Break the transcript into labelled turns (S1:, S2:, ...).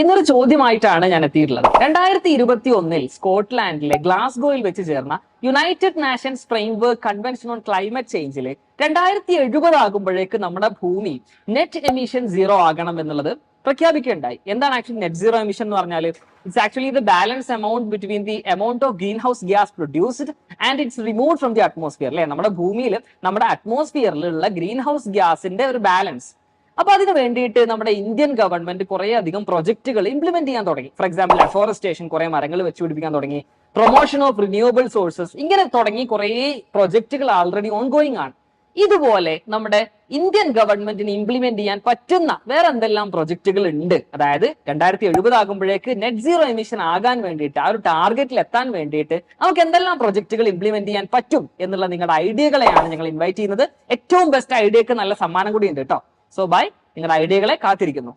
S1: ഇന്നൊരു ചോദ്യമായിട്ടാണ് ഞാൻ എത്തിയിട്ടുള്ളത്. 2021 സ്കോട്ട്ലാൻഡിലെ ഗ്ലാസ്ഗോയിൽ വെച്ച് ചേർന്ന united nations framework convention on climate ചേഞ്ചിൽ 2070 ആകുമ്പോഴേക്ക് നമ്മുടെ ഭൂമി നെറ്റ് എമിഷൻ സീറോ ആകണം എന്നുള്ളത് പ്രഖ്യാപിക്കുകയുണ്ടായി. എന്താണ് ആക്ച്വലി നെറ്റ് സീറോ എമിഷൻ എന്ന് പറഞ്ഞാൽ? It's actually the balance amount between the amount of green house gas produced and it's removed from the atmosphere. അല്ലെ, നമ്മുടെ ഭൂമിയിൽ നമ്മുടെ അറ്റ്മോസ്ഫിയറിലുള്ള ഗ്രീൻ ഹൗസ് ഗ്യാസിന്റെ ഒരു ബാലൻസ്. അപ്പൊ അതിന് വേണ്ടിയിട്ട് നമ്മുടെ ഇന്ത്യൻ ഗവൺമെന്റ് കുറെ അധികം പ്രൊജക്ടുകൾ ഇംപ്ലിമെന്റ് ചെയ്യാൻ തുടങ്ങി. ഫോർ എക്സാമ്പിൾ, അഫോറസ്റ്റേഷൻ, കുറെ മരങ്ങൾ വെച്ചുപിടിപ്പിക്കാൻ തുടങ്ങി, പ്രൊമോഷൻ ഓഫ് റിന്യൂവബിൾ സോഴ്സസ്, ഇങ്ങനെ തുടങ്ങി കുറെ പ്രൊജക്ടുകൾ ആൾറെഡി ഓൺഗോയിങ് ആണ്. ഇതുപോലെ നമ്മുടെ ഇന്ത്യൻ ഗവൺമെന്റിന് ഇംപ്ലിമെന്റ് ചെയ്യാൻ പറ്റുന്ന വേറെ എന്തെല്ലാം പ്രൊജക്ടുകൾ ഉണ്ട്? അതായത് 2070 ആകുമ്പോഴേക്ക് നെറ്റ് സീറോ എമിഷൻ ആകാൻ വേണ്ടിയിട്ട്, ആ ഒരു ടാർഗറ്റിൽ എത്താൻ വേണ്ടിയിട്ട് നമുക്ക് എന്തെല്ലാം പ്രൊജക്ടുകൾ ഇംപ്ലിമെന്റ് ചെയ്യാൻ പറ്റും എന്നുള്ള നിങ്ങളുടെ ഐഡിയകളെയാണ് ഞങ്ങൾ ഇൻവൈറ്റ് ചെയ്യുന്നത്. ഏറ്റവും ബെസ്റ്റ് ഐഡിയക്ക് നല്ല സമ്മാനം കൂടി ഉണ്ട് കേട്ടോ. സോ ബൈ, നിങ്ങളുടെ ഐഡിയകളെ കാത്തിരിക്കുന്നു.